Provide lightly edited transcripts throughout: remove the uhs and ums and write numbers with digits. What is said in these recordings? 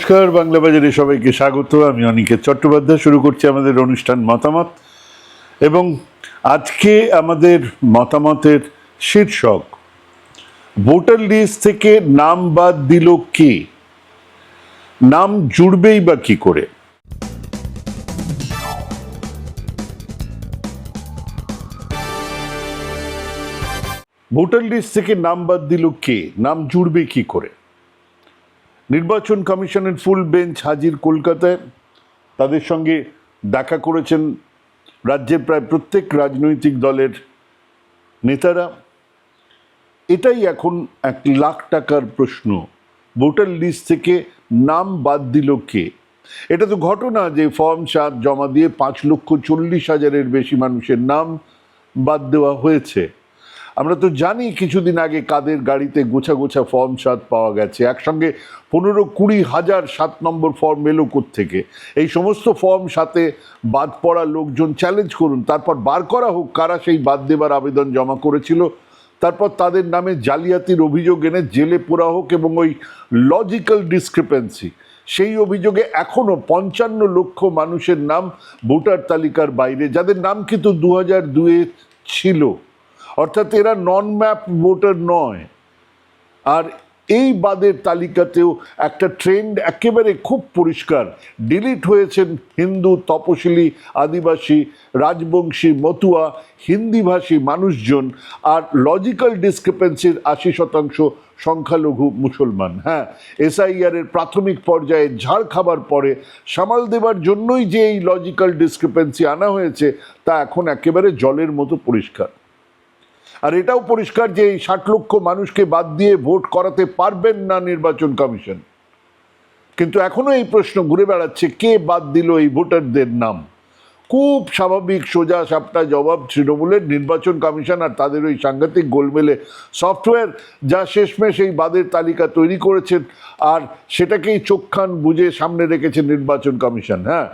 নমস্কার, বাংলা বাজারে সবাইকে স্বাগত। আমি অনিকেত চট্টোপাধ্যায়। শুরু করছি আমাদের অনুষ্ঠান মতামত, এবং আজকে আমাদের মতামতের শীর্ষক ভোটার লিস্ট থেকে নাম বাদ দিল কে, নাম জুড়বেই বা কি করে। ভোটার লিস্ট থেকে নাম বাদ দিল কে, নাম জুড়বে কি করে। নির্বাচন কমিশনের ফুল বেঞ্চ হাজির কলকাতায়। তাদের সঙ্গে দেখা করেছেন রাজ্যের প্রায় প্রত্যেক রাজনৈতিক দলের নেতারা। এটাই এখন 1,00,000 টাকার প্রশ্ন, ভোটার লিস্ট থেকে নাম বাদ দিল কে। এটা তো ঘটনা যে ফর্ম 7 জমা দিয়ে 5,40,000-এর বেশি মানুষের নাম বাদ দেওয়া হয়েছে। আমরা তো জানি কিছুদিন আগে কাদের গাড়িতে গোছা গোছা ফর্ম 7 পাওয়া গেছে, একসঙ্গে 15-20 হাজার 7 নম্বর ফর্ম এলো থেকে। এই সমস্ত ফর্ম 7-এ বাদ পড়া লোকজন চ্যালেঞ্জ করুন, তারপর বার করা হোক কারা সেই বাদ দেবার আবেদন জমা করেছিল, তারপর তাদের নামে জালিয়াতির অভিযোগ এনে জেলে পোড়া হোক, এবং ওই লজিক্যাল ডিসক্রিপেন্সি, সেই অভিযোগে এখনও 55 লক্ষ মানুষের নাম ভোটার তালিকার বাইরে, যাদের নাম কিন্তু 2002-এ ছিল, অর্থাৎ এরা নন ম্যাপ ভোটার নয়। আর এই বাদের তালিকাতেও একটা ট্রেন্ড একেবারে খুব পরিষ্কার, ডিলিট হয়েছেন হিন্দু, তপশিলি, আদিবাসী, রাজবংশী, মতুয়া, হিন্দিভাষী মানুষজন, আর লজিক্যাল ডিসক্রিপেন্সির 80% সংখ্যালঘু মুসলমান। হ্যাঁ, এসআইআর-এর প্রাথমিক পর্যায়ে ঝাড় খাবার পরে সামাল দেবার জন্যই যে এই লজিক্যাল ডিসক্রিপেন্সি আনা হয়েছে তা এখন একেবারে জলের মতো পরিষ্কার। আর এটাও পরিষ্কার যে এই 60 লক্ষ মানুষকে বাদ দিয়ে ভোট করাতে পারবেন না নির্বাচন কমিশন। কিন্তু এখনো এই প্রশ্ন ঘুরে বেড়াচ্ছে, কে বাদ দিল এই ভোটারদের নাম। খুব স্বাভাবিক সোজা সাপটা জবাব তৃণমূলের নির্বাচন কমিশন আর তাদের ওই সাংঘাতিক গোলমেলে সফটওয়্যার, যা শেষমেশ এই বাদের তালিকা তৈরি করেছেন, আর সেটাকেই চোখ কান বুঝে সামনে রেখেছে নির্বাচন কমিশন। হ্যাঁ,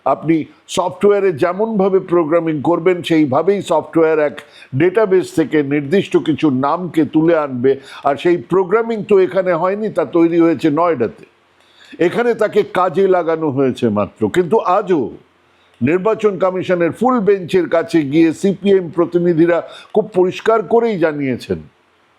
আপনি সফটওয়্যারে যেমনভাবে প্রোগ্রামিং করবেন সেইভাবেই সফটওয়্যার এক ডেটাবেস থেকে নির্দিষ্ট কিছু নামকে তুলে আনবে। আর সেই প্রোগ্রামিং তো এখানে হয়নি, তা তৈরি হয়েছে নয়ডাতে। এখানে তাকে কাজে লাগানো হয়েছে মাত্র। কিন্তু আজও নির্বাচন কমিশনের ফুল বেঞ্চের কাছে গিয়ে সিপিএম প্রতিনিধিরা খুব পরিষ্কার করেই জানিয়েছেন,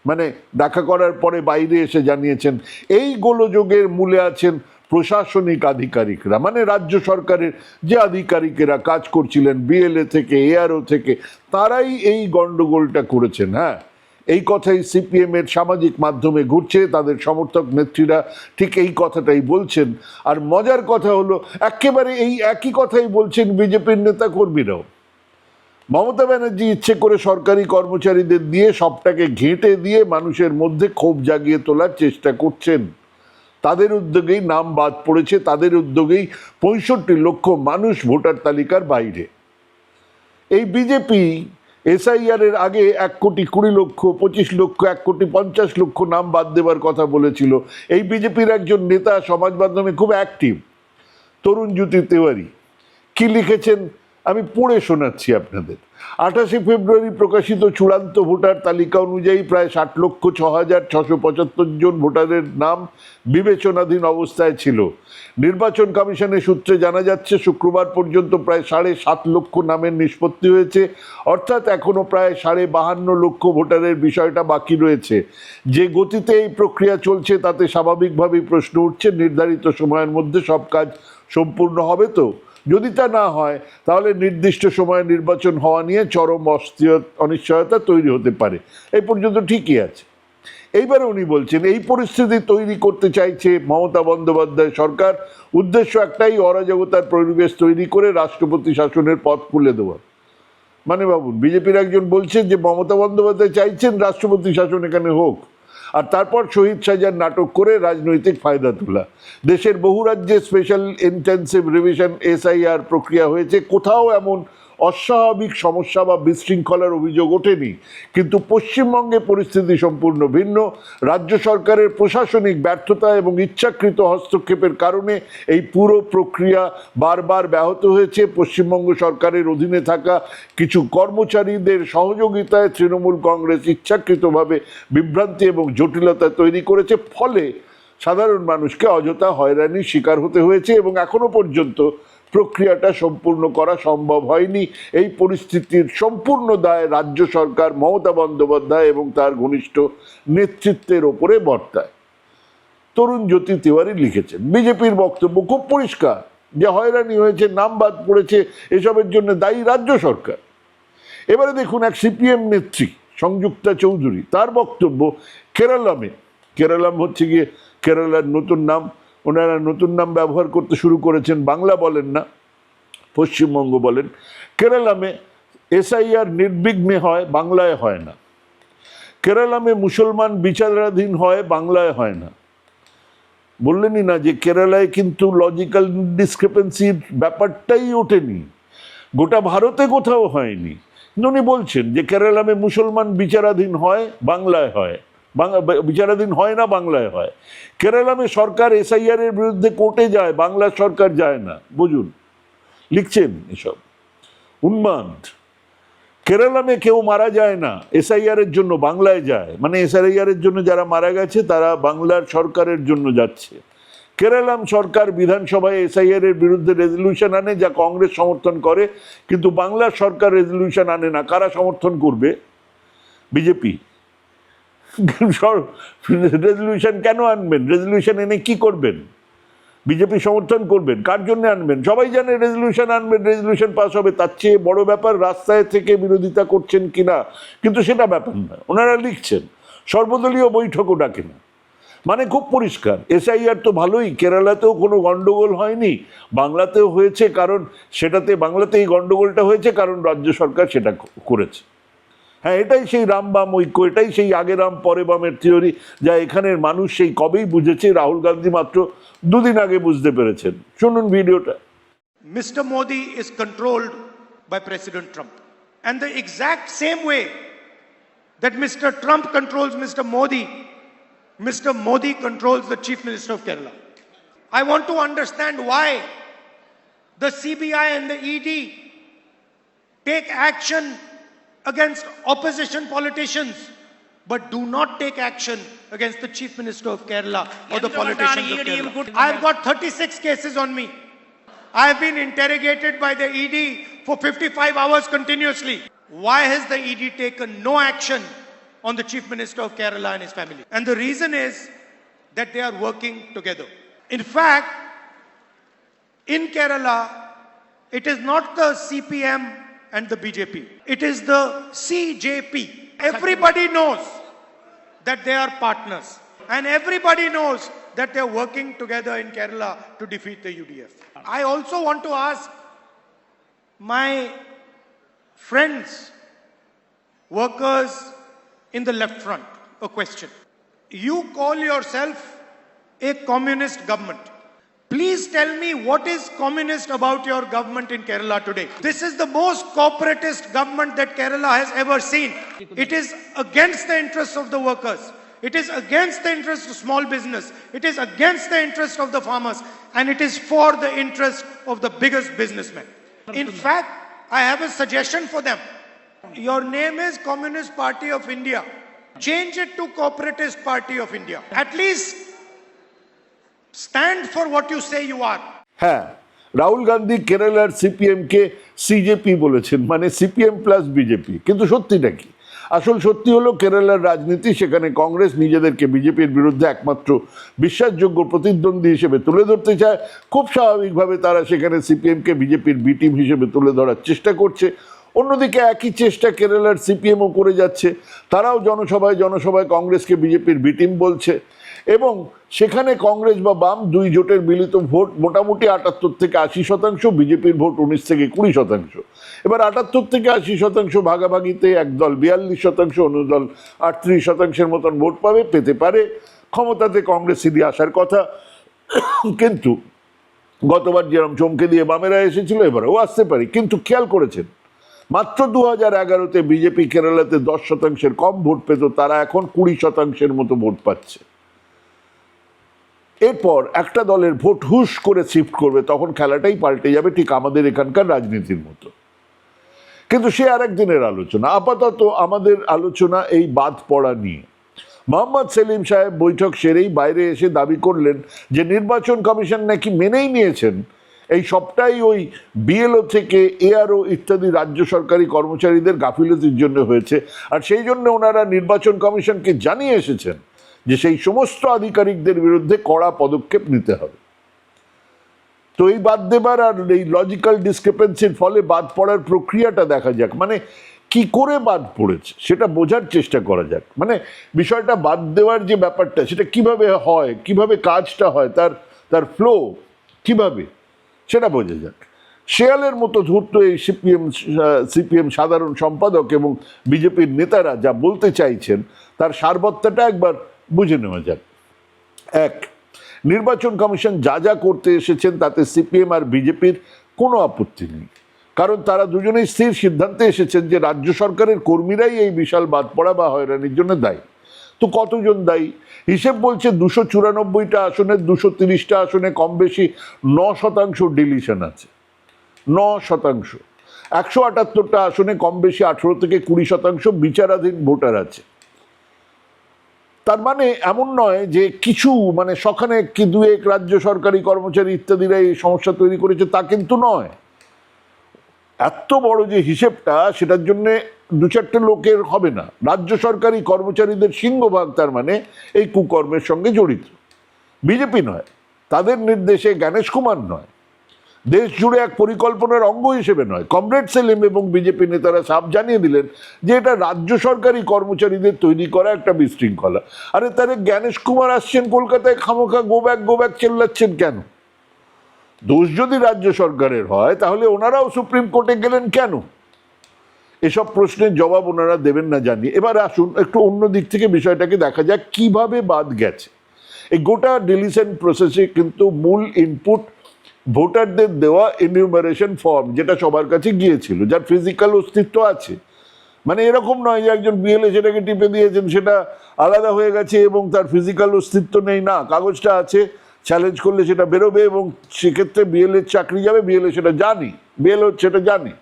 মানে দেখা করার পরে বাইরে এসে জানিয়েছেন, এই গোলযোগের মূলে আছেন প্রশাসনিক আধিকারিকরা, মানে রাজ্য সরকারের যে আধিকারিকেরা কাজ করছিলেন বিএলএ থেকে, এআরও থেকে, তারাই এই গন্ডগোলটা করেছেন। হ্যাঁ, এই কথাই সিপিএম এর সামাজিক মাধ্যমে ঘুরছে, তাদের সমর্থক নেত্রীরা ঠিক এই কথাটাই বলছেন। আর মজার কথা হলো, একেবারে এই একই কথাই বলছেন বিজেপির নেতা কর্মীরাও। মমতা ব্যানার্জি ইচ্ছে করে সরকারি কর্মচারীদের দিয়ে সবটাকে ঘেঁটে দিয়ে মানুষের মধ্যে ক্ষোভ জাগিয়ে তোলার চেষ্টা করছেন। তাদের উদ্যোগেই নাম বাদ পড়েছে, তাদের উদ্যোগেই 65 লক্ষ মানুষ ভোটার তালিকার বাইরে। এই বিজেপি এসআইআর-এর আগে 1,20,00,000, 25 লক্ষ, 1,50,00,000 নাম বাদ দেবার কথা বলেছিল। এই বিজেপির একজন নেতা সমাজ মাধ্যমে খুব অ্যাক্টিভ, তরুণজ্যোতি তেওয়ারি, কি লিখেছেন আমি পড়ে শোনাচ্ছি আপনাদের। 28 ফেব্রুয়ারি প্রকাশিত চূড়ান্ত ভোটার তালিকা অনুযায়ী প্রায় 60,06,675 জন ভোটারের নাম বিবেচনাধীন অবস্থায় ছিল। নির্বাচন কমিশনের সূত্রে জানা যাচ্ছে, শুক্রবার পর্যন্ত প্রায় 7.5 লক্ষ নামের নিষ্পত্তি হয়েছে, অর্থাৎ এখনো প্রায় 52 লক্ষ ভোটারের বিষয়টা বাকি রয়েছে। যে গতিতে এই প্রক্রিয়া চলছে তাতে স্বাভাবিকভাবেই প্রশ্ন উঠছে, নির্ধারিত সময়ের মধ্যে সব কাজ সম্পূর্ণ হবে তো? যদি তা না হয় তাহলে নির্দিষ্ট সময়ে নির্বাচন হওয়া নিয়ে চরম অনিশ্চয়তা তৈরি হতে পারে। এই পর্যন্ত ঠিকই আছে। এইবারে উনি বলছেন, এই পরিস্থিতি তৈরি করতে চাইছে মমতা বন্দ্যোপাধ্যায় সরকার। উদ্দেশ্য একটাই, অরাজকতার পরিবেশ তৈরি করে রাষ্ট্রপতি শাসনের পথ খুলে দেওয়া। মানে ভাবুন, বিজেপির একজন বলছেন যে মমতা বন্দ্যোপাধ্যায় চাইছেন রাষ্ট্রপতি শাসন এখানে হোক, আর তারপর শহীদ সাজার নাটক করে রাজনৈতিক ফায়দা তোলা। দেশের বহু রাজ্যে স্পেশাল ইন্টেন্সিভ রিভিশন এসআইআর প্রক্রিয়া হয়েছে, কোথাও এমন অস্বাভাবিক সমস্যা বা বিশৃঙ্খলার অভিযোগ ওঠেনি। কিন্তু পশ্চিমবঙ্গে পরিস্থিতি সম্পূর্ণ ভিন্ন। রাজ্য সরকারের প্রশাসনিক ব্যর্থতা এবং ইচ্ছাকৃত হস্তক্ষেপের কারণে এই পুরো প্রক্রিয়া বারবার ব্যাহত হয়েছে। পশ্চিমবঙ্গ সরকারের অধীনে থাকা কিছু কর্মচারীদের সহযোগিতায় তৃণমূল কংগ্রেস ইচ্ছাকৃতভাবে বিভ্রান্তি এবং জটিলতা তৈরি করেছে। ফলে সাধারণ মানুষকে অযথা হয়রানির শিকার হতে হয়েছে এবং এখনো পর্যন্ত প্রক্রিয়াটা সম্পূর্ণ করা সম্ভব হয়নি। এই পরিস্থিতির সম্পূর্ণ দায় রাজ্য সরকার, মমতা বন্দ্যোপাধ্যায় এবং তার ঘনিষ্ঠ নেতৃত্বের ওপরে বর্তায়। তরুণ জ্যোতি তিওয়ারি লিখেছেন, বিজেপির বক্তব্য খুব পরিষ্কার যে হয়রানি হয়েছে, নাম বাদ পড়েছে, এসবের জন্য দায়ী রাজ্য সরকার। এবারে দেখুন এক সিপিএম নেত্রী সংযুক্তা চৌধুরী, তার বক্তব্য কেরালাম হচ্ছে গিয়ে কেরালার নতুন নাম, ওনারা নতুন নাম ব্যবহার করতে শুরু করেছেন, বাংলা বলেন না, পশ্চিমবঙ্গ বলেন। কেরালামে এসআইআর নির্বিঘ্নে হয়, বাংলায় হয় না। কেরালামে মুসলমান বিচারাধীন হয়, বাংলায় হয় না। বললেনই না যে কেরালায় কিন্তু লজিক্যাল ডিসক্রিপেন্সির ব্যাপারটাই ওঠেনি, গোটা ভারতে কোথাও হয়নি। উনি বলছেন যে কেরালামে মুসলমান বিচারাধীন হয়, বাংলায় হয়, বিচারাধীন হয় না, বাংলায় হয়। কেরালামে সরকার এসআইআর এর বিরুদ্ধে কোর্টে যায়, বাংলার সরকার যায় না। বুঝুন, লিখছেন এসব উন্মাদ। কেরালামে কেউ মারা যায় না এসআইআর এর জন্য, বাংলায় যায়, মানে এসআইআর এর জন্য যারা মারা গেছে তারা বাংলার সরকারের জন্য যাচ্ছে। কেরালাম সরকার বিধানসভায় এসআইআর এর বিরুদ্ধে রেজলিউশন আনে, যা কংগ্রেস সমর্থন করে, কিন্তু বাংলার সরকার রেজলিউশন আনে না। কারা সমর্থন করবে? বিজেপি। রেজলিউশন কেন আনবেন? রেজলিউশন এনে কি করবেন? বিজেপি সমর্থন করবেন? কার জন্য আনবেন? সবাই জানে রেজলিউশন আনবেন, রেজলিউশন পাস হবে। তার চেয়ে বড় ব্যাপার রাস্তায় থেকে বিরোধিতা করছেন কিনা, কিন্তু সেটা ব্যাপার না। ওনারা লিখছেন সর্বদলীয় বৈঠকও ডাকে না, মানে খুব পরিষ্কার। এসআইআর তো ভালোই, কেরালাতেও কোনো গন্ডগোল হয়নি, বাংলাতেও হয়েছে, কারণ বাংলাতে এই গন্ডগোলটা হয়েছে কারণ রাজ্য সরকার সেটা করেছে। হ্যাঁ, এটাই সেই রাম বাম ঐক্য, এটাই সেই আগে রাম পরে বামের থিওরি, যা এখানের মানুষ সেই কবেই বুঝেছে। রাহুল গান্ধী মাত্র দুদিন আগে বুঝতে পেরেছেন। শুনুন ভিডিওটা। Mr. Modi is controlled by President Trump. And the exact same way that Mr. Trump controls Mr. Modi controls the Chief Minister of Kerala. I want to understand why the CBI and the ED take action against opposition politicians, but do not take action against the Chief Minister of Kerala or the politicians of Kerala. I've got 36 cases on me. I've been interrogated by the ED for 55 hours continuously. Why has the ED taken no action on the Chief Minister of Kerala and his family? And the reason is that they are working together. In fact, in Kerala, it is not the CPM and the BJP. It is the CJP. Everybody knows that they are partners. And everybody knows that they are working together in Kerala to defeat the UDF. I also want to ask my friends, workers in the left front, a question. You call yourself a communist government. Please tell me what is communist about your government in Kerala today. This is the most corporatist government that Kerala has ever seen. It is against the interests of the workers. It is against the interest of small business. It is against the interest of the farmers. And it is for the interest of the biggest businessmen. In fact, I have a suggestion for them. Your name is Communist Party of India. Change it to Corporatist Party of India. At least stand for what you say you are. হ্যাঁ, রাহুল গান্ধী কেরালার CPM কে CJP বলেছেন, মানে CPM plus BJP. কিন্তু সত্যিটা কি? আসল সত্যি হলো কেরালার রাজনীতি, সেখানে কংগ্রেস নিজেদেরকে বিজেপির বিরুদ্ধে একমাত্র বিশ্বাসযোগ্য প্রতিদ্বন্দ্বী হিসেবে তুলে ধরতে চায়। খুব স্বাভাবিকভাবে তারা সেখানে সিপিএমকে বিজেপির বি টিম হিসেবে তুলে ধরার চেষ্টা করছে। অন্যদিকে একই চেষ্টা কেরালার সিপিএমও করে যাচ্ছে। তারাও জনসভায় কংগ্রেসকে বিজেপির বি টিম বলছে, এবং সেখানে কংগ্রেস বা বাম দুই জোটের মিলিত ভোট মোটামুটি ৭৮ থেকে ৮০%, বিজেপির ভোট ১৯ থেকে ২০%। এবার ৭৮ থেকে ৮০% ভাগাভাগিতে একদল ৪২%, অন্য দল ৩৮% মতন ভোট পেতে পারে। ক্ষমতাতে কংগ্রেস ফিরে আসার কথা, কিন্তু গতবার যেরকম চমকে দিয়ে বামেরা এসেছিল, এবারেও আসতে পারে। কিন্তু খেয়াল করেছেন, মাত্র ২০১১-তে বিজেপি কেরালাতে ১০%-এর কম ভোট পেত, তারা এখন ২০%-এর মতো ভোট পাচ্ছে। এরপর একটা দলের ভোট হুশ করে শিফট করবে, তখন খেলাটাই পাল্টে যাবে, ঠিক আমাদের এখানকার রাজনীতির মতো। কিন্তু সে আর একদিনের আলোচনা। আপাতত আমাদের আলোচনা এই বাদ পড়া নিয়ে। মোহাম্মদ সেলিম সাহেব বৈঠক সেরেই বাইরে এসে দাবি করলেন যে নির্বাচন কমিশন নাকি মেনেই নিয়েছেন এই সবটাই ওই বিএলও থেকে এআরও ইত্যাদি রাজ্য সরকারি কর্মচারীদের গাফিলতির জন্য হয়েছে, আর সেই জন্য ওনারা নির্বাচন কমিশনকে জানিয়ে এসেছেন যে সেই সমস্ত আধিকারিকদের বিরুদ্ধে কড়া পদক্ষেপ নিতে হবে। তো এই বাদ দেবার আর এই লজিক্যাল ডিসক্রিপেন্সির ফলে বাদ পড়ার প্রক্রিয়াটা দেখা যাক, মানে কি করে বাদ পড়েছে সেটা বোঝার চেষ্টা করা যাক। মানে বিষয়টা বাদ দেওয়ার যে ব্যাপারটা সেটা কিভাবে হয়, কিভাবে কাজটা হয়, তার ফ্লো কিভাবে, সেটা বোঝা যাক। শেয়ালের মতো ধূর্ত এই সিপিএম সাধারণ সম্পাদক এবং বিজেপির নেতারা যা বলতে চাইছেন তার সারবত্তাটা একবার বুঝে নেওয়া যাক। এক, নির্বাচন কমিশন যা যা করতে এসেছেন তাতে সিপিএম আর বিজেপির কোনো আপত্তি নেই, কারণ তারা দুজনেই স্থির সিদ্ধান্তে এসেছেন যে রাজ্য সরকারের কর্মীরাই এই বিশাল বাদ পড়া বা হয়রানির জন্য দায়ী। তো কতজন দায়ী? হিসেব বলছে 294টা আসনের 230টা আসনে কম বেশি 9% ডিলিশন আছে। 9%। 178টা আসনে কম বেশি 18 থেকে 20% বিচারাধীন ভোটার আছে। তার মানে এমন নয় যে কিছু মানে সখানে কি দু এক রাজ্য সরকারি কর্মচারী ইত্যাদিরা এই সমস্যা তৈরি করেছে তা কিন্তু নয়। এত বড় যে হিসেবটা সেটার জন্যে দু চারটে লোকের হবে না, রাজ্য সরকারি কর্মচারীদের সিংহভাগ তার মানে এই কুকর্মের সঙ্গে জড়িত। বিজেপি নয়, তাদের নির্দেশে জ্ঞানেশ কুমার নয়, দেশ জুড়ে এক পরিকল্পনার অঙ্গ হিসেবে নয়। কমরেড সেলিম এবং বিজেপি নেতারা সাফ জানিয়ে দিলেন যে এটা রাজ্য সরকারি কর্মচারীদের তৈরি করা একটা বিশৃঙ্খলা। আরে তারে জ্ঞানেশ কুমার আসছেন কলকাতায়, খামোখা গো ব্যাক চেল্লাচ্ছেন কেন? দোষ যদি রাজ্য সরকারের হয় তাহলে ওনারাও সুপ্রিম কোর্টে গেলেন কেন? এসব প্রশ্নের জবাব ওনারা দেবেন না জানিয়ে এবার আসুন একটু অন্য দিক থেকে বিষয়টাকে দেখা যাক কিভাবে বাদ গেছে। এই গোটা ডিলিশন প্রসেসে কিন্তু মূল ইনপুট ভোটারদের দেওয়া এনিউমারেশন ফর্ম, যেটা সবার কাছে গিয়েছিল, যার ফিজিক্যাল অস্তিত্ব আছে। মানে এরকম নয় যে একজন বিএলএ সেটাকে টিপে দিয়েছেন, সেটা আলাদা হয়ে গেছে এবং তার ফিজিক্যাল অস্তিত্ব নেই। না, কাগজটা আছে, চ্যালেঞ্জ করলে সেটা বেরোবে এবং সেক্ষেত্রে বিএলএর চাকরি যাবে, বিএলএ সেটা জানি, বিএলও সেটা জানি।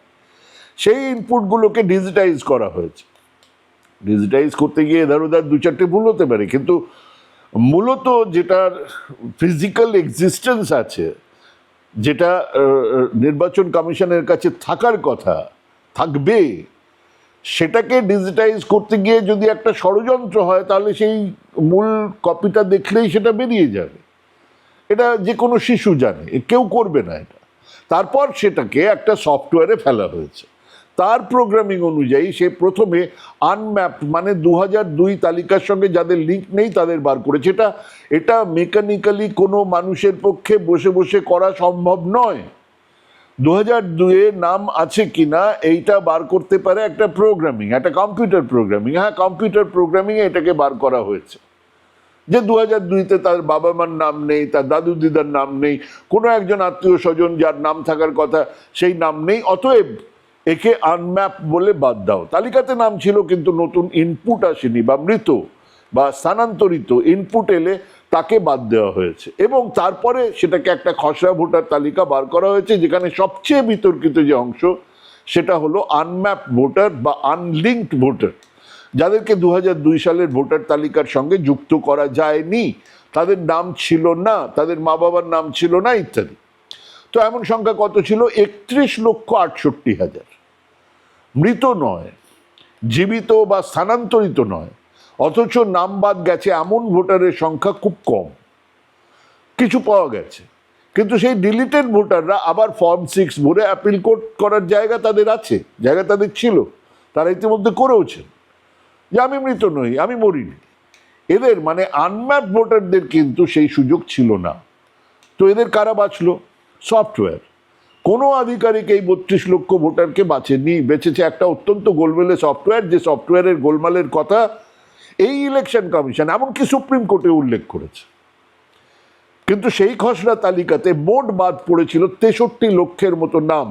সেই ইনপুটগুলোকে ডিজিটাইজ করা হয়েছে। ডিজিটাইজ করতে গিয়ে এধার ওধার দু চারটে ভুল হতে পারে, কিন্তু মূলত যেটার ফিজিক্যাল এক্সিস্টেন্স আছে, যেটা নির্বাচন কমিশনের কাছে থাকার কথা, থাকবে, সেটাকে ডিজিটাইজ করতে গিয়ে যদি একটা ষড়যন্ত্র হয় তাহলে সেই মূল কপিটা দেখলেই সেটা বেরিয়ে যাবে। এটা যে কোনো শিশু জানে, কেউ করবে না এটা। তারপর সেটাকে একটা সফটওয়্যারে ফেলা হয়েছে, তার প্রোগ্রামিং অনুযায়ী সে প্রথমে আনম্যাপড মানে 2002 তালিকার সঙ্গে যাদের লিঙ্ক নেই তাদের বার করেছে। এটা মেকানিক্যালি কোনো মানুষের পক্ষে বসে বসে করা সম্ভব নয়। 2002-এ নাম আছে কিনা এইটা বার করতে পারে একটা প্রোগ্রামিং, একটা কম্পিউটার প্রোগ্রামিং। হ্যাঁ, কম্পিউটার প্রোগ্রামিংয়ে এটাকে বার করা হয়েছে যে 2002-তে তার বাবা মার নাম নেই, তার দাদু দিদার নাম নেই, কোনো একজন আত্মীয় স্বজন যার নাম থাকার কথা সেই নাম নেই, অতএব একে আনম্যাপ বলে বাদ দাও। তালিকাতে নাম ছিল কিন্তু নতুন ইনপুট আসেনি বা মৃত বা স্থানান্তরিত ইনপুট এলে তাকে বাদ দেওয়া হয়েছে এবং তারপরে সেটাকে একটা খসড়া ভোটার তালিকা বার করা হয়েছে, যেখানে সবচেয়ে বিতর্কিত যে অংশ সেটা হলো আনম্যাপ ভোটার বা আনলিঙ্কড ভোটার, যাদেরকে 2002 সালের ভোটার তালিকার সঙ্গে যুক্ত করা যায়নি, তাদের নাম ছিল না, তাদের মা বাবার নাম ছিল না ইত্যাদি। তো এমন সংখ্যা কত ছিল? 31,68,000। মৃত নয়, জীবিত বা স্থানান্তরিত নয়, অথচ নাম বাদ গেছে এমন ভোটারের সংখ্যা খুব কম। কিছু পাওয়া গেছে, কিন্তু সেই ডিলিটেড ভোটাররা আবার ফর্ম 6 ভরে অ্যাপিল করার জায়গা তাদের আছে, জায়গা তাদের ছিল, তারা ইতিমধ্যে করেওছেন যে আমি মৃত নই, আমি মরিনি। এদের মানে আনম্যাপ ভোটারদের কিন্তু সেই সুযোগ ছিল না। তো এদের কারা বাঁচলো? সফটওয়্যার। কোনো আধিকারিক এই 32 লক্ষ ভোটারকে বাঁচেনি, বেঁচেছে একটা অত্যন্ত গোলমেলে সফটওয়্যার, যে সফটওয়্যারের গোলমালের কথা এই ইলেকশন কমিশন এমনকি সুপ্রিম কোর্টে উল্লেখ করেছে। কিন্তু সেই খসড়া তালিকাতে মোট বাদ পড়েছিল 63 লক্ষের মতো নাম।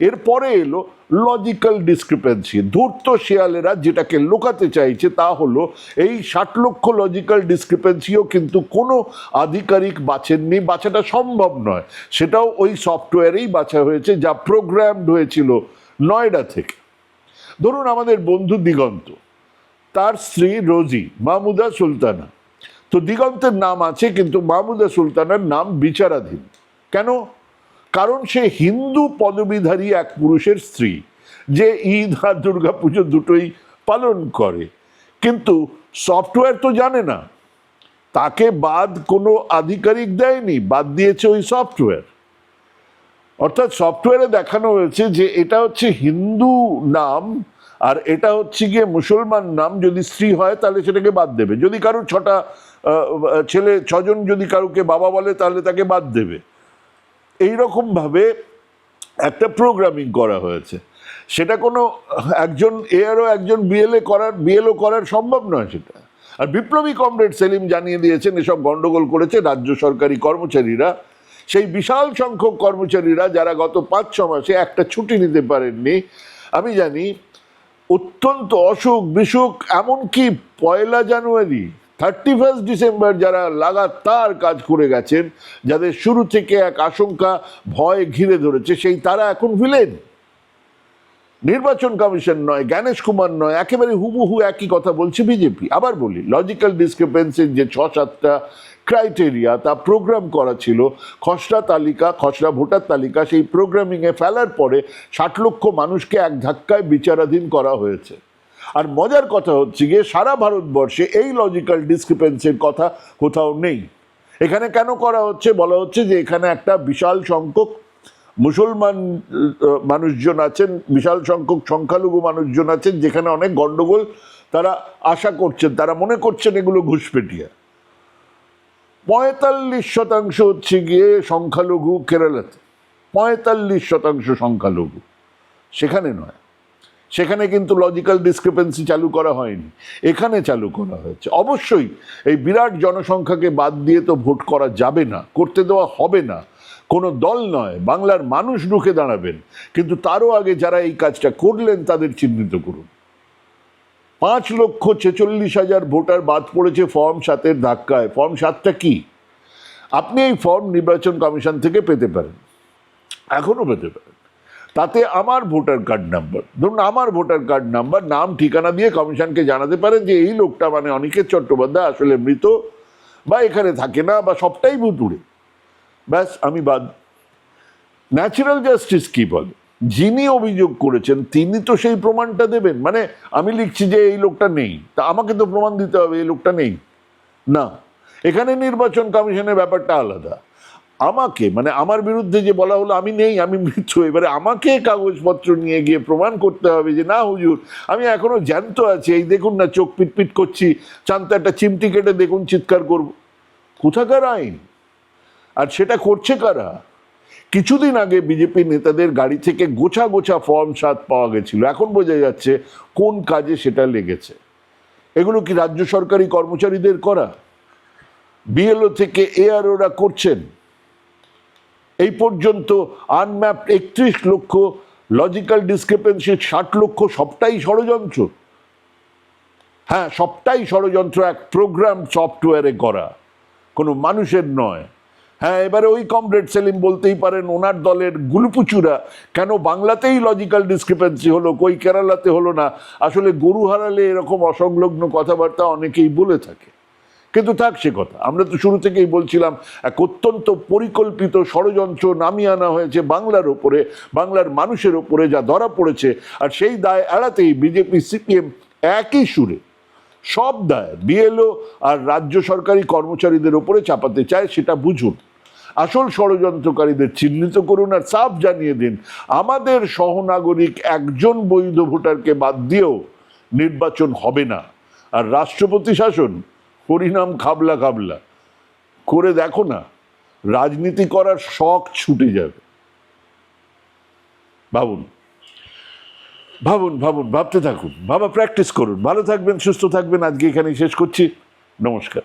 এরপরে এলো লজিক্যাল ডিসক্রিপেন্সি। ধূর্ত শেয়ালেরা যেটাকে লুকাতে চাইছে তা হলো এই 60 লক্ষ লজিক্যাল ডিসক্রিপেন্সিও কিন্তু কোনো আধিকারিক বাছেননি, বাছাটা সম্ভব নয়। সেটাও ওই সফটওয়্যারেই বাছা হয়েছে, যা প্রোগ্রামড হয়েছিল নয়ডা থেকে। ধরুন আমাদের বন্ধু দিগন্ত, তার স্ত্রী রোজি মাহমুদা সুলতানা। তো দিগন্তের নাম আছে, কিন্তু মাহমুদা সুলতানার নাম বিচারাধীন। কেন? কারণ সে হিন্দু পদবীধারী এক পুরুষের স্ত্রী, যে ঈদ আর দুর্গাপুজো দুটোই পালন করে, কিন্তু সফটওয়্যার তো জানে না। তাকে বাদ কোনো আধিকারিক দেয়নি, বাদ দিয়েছে ওই সফটওয়্যার। অর্থাৎ সফটওয়্যারে দেখানো হয়েছে যে এটা হচ্ছে হিন্দু নাম আর এটা হচ্ছে গিয়ে মুসলমান নাম, যদি স্ত্রী হয় তাহলে সেটাকে বাদ দেবে। যদি কারো ছেলে 6 জন যদি কারুকে বাবা বলে তাহলে তাকে বাদ দেবে। এইরকম ভাবে একটা প্রোগ্রামিং করা হয়েছে। সেটা কোনো একজন এআরও একজন বিএলও করার সম্ভব নয় সেটা। আর বিপ্লবী কমরেড সেলিম জানিয়ে দিয়েছেন এসব গন্ডগোল করেছে রাজ্য সরকারি কর্মচারীরা, সেই বিশাল সংখ্যক কর্মচারীরা যারা গত 5-6 মাসে একটা ছুটি নিতে পারেননি। আমি জানি অত্যন্ত অসুখ বিসুখ, এমনকি 1 জানুয়ারি 31 ডিসেম্বর যারা লাগাতার কাজ করে গেছেন, যাদের শুরু থেকে এক আশঙ্কা ভয় ঘিরে ধরেছে, সেই তারা এখন ভিলেন। নির্বাচন কমিশন নয়, জ্ঞানেশ কুমার নয়, একেবারে হুবহু একই কথা বলছে বিজেপি। আবার বলি, লজিক্যাল ডিসক্রিপেন্সির যে 6-7টা ক্রাইটেরিয়া তা প্রোগ্রাম করা ছিল, খসড়া ভোটার তালিকা, সেই প্রোগ্রামিংয়ে ফেলার পরে 60 লক্ষ মানুষকে এক ধাক্কায় বিচারাধীন করা হয়েছে। আর মজার কথা হচ্ছে গিয়ে সারা ভারতবর্ষে এই লজিক্যাল ডিসক্রিপেন্সির কথা কোথাও নেই। এখানে কেন করা হচ্ছে? বলা হচ্ছে যে এখানে একটা বিশাল সংখ্যক মুসলমান মানুষজন আছেন, বিশাল সংখ্যক সংখ্যালঘু মানুষজন আছেন, যেখানে অনেক গন্ডগোল তারা আশা করছেন, তারা মনে করছেন এগুলো ঘুষপেটিয়া। 45% হচ্ছে গিয়ে সংখ্যালঘু কেরালাতে, 45% সংখ্যালঘু, সেখানে নয়। সেখানে কিন্তু লজিক্যাল ডিসক্রিপেন্সি চালু করা হয়নি, এখানে চালু করা হয়েছে। অবশ্যই এই বিরাট জনসংখ্যাকে বাদ দিয়ে তো ভোট করা যাবে না, করতে দেওয়া হবে না। কোনো দল নয়, বাংলার মানুষ রুখে দাঁড়াবেন। কিন্তু তারও আগে যারা এই কাজটা করলেন তাদের চিহ্নিত করুন। 5,46,000 ভোটার বাদ পড়েছে ফর্ম 7-এর ধাক্কায়। ফর্ম 7টা কি? আপনি এই ফর্ম নির্বাচন কমিশন থেকে পেতে পারেন, এখনো পেতে পারেন। তাতে আমার ভোটার কার্ড নাম্বার, ধরুন আমার ভোটার কার্ড নাম্বার, নাম ঠিকানা দিয়ে কমিশনকে জানাতে পারেন যে এই লোকটা মানে অনিকেত চট্টোপাধ্যায় আসলে মৃত, বা এখানে থাকে না, বা সবটাই ভুতুড়ে। ব্যাস, আমি বাদ। ন্যাচারাল জাস্টিস কি বলে? যিনি অভিযোগ করেছেন তিনি তো সেই প্রমাণটা দেবেন। মানে আমি লিখছি যে এই লোকটা নেই, তা আমাকে তো প্রমাণ দিতে হবে এই লোকটা নেই না। এখানে নির্বাচন কমিশনের ব্যাপারটা আলাদা। আমাকে, মানে আমার বিরুদ্ধে যে বলা হলো আমি নেই, আমি মৃত, এবারে আমাকে কাগজপত্র নিয়ে গিয়ে প্রমাণ করতে হবে যে না হুজুর আমি এখনো জ্যান্ত আছি, এই দেখুন না চোখ পিটপিট করছি, চান্তা একটা চিমটি কেটে দেখুন চিৎকার করব। কোথাকার আইন? আর সেটা করছে কারা? কিছুদিন আগে বিজেপি নেতাদের গাড়ি থেকে গোছা গোছা ফর্ম 7 পাওয়া গেছিল, এখন বোঝা যাচ্ছে কোন কাজে সেটা লেগেছে। এগুলো কি রাজ্য সরকারি কর্মচারীদের করা? বিএলও থেকে এআরওরা করছেন। এই পর্যন্ত আনম্যাপড 31 লক্ষ, লজিক্যাল ডিসক্রিপেন্সি 60 লক্ষ, সবটাই ষড়যন্ত্র। হ্যাঁ, সবটাই ষড়যন্ত্র, এক প্রোগ্রাম সফটওয়্যারে করা, কোনো মানুষের নয়। হ্যাঁ, এবারে ওই কমরেড সেলিম বলতেই পারেন ওনার দলের গুলুপুচুরা কেন বাংলাতেই লজিক্যাল ডিসক্রিপেন্সি হলো, কই কেরালাতে হলো না। আসলে গরু হারালে এরকম অসংলগ্ন কথাবার্তা অনেকেই বলে থাকে, কিন্তু থাক সে কথা। আমরা তো শুরু থেকেই বলছিলাম এক অত্যন্ত পরিকল্পিত ষড়যন্ত্র নামিয়ে আনা হয়েছে বাংলার ওপরে, বাংলার মানুষের ওপরে, যা ধরা পড়েছে। আর সেই দায় এড়াতেই বিজেপি সিপিএম একই সুরে সব দায় বিএলও আর রাজ্য সরকারি কর্মচারীদের ওপরে চাপাতে চায়। সেটা বুঝুন, আসল ষড়যন্ত্রকারীদের চিহ্নিত করুন, আর সাফ জানিয়ে দিন আমাদের সহনাগরিক একজন বৈধ ভোটারকে বাদ দিয়েও নির্বাচন হবে না। আর রাষ্ট্রপতি শাসন, হরিনাম খাবলা খাবলা করে দেখো না, রাজনীতি করার শখ ছুটে যাবে। ভাবুন ভাবুন ভাবুন, ভাবতে থাকুন, প্র্যাকটিস করুন। ভালো থাকবেন, সুস্থ থাকবেন। আজকে এখানেই শেষ করছি। নমস্কার।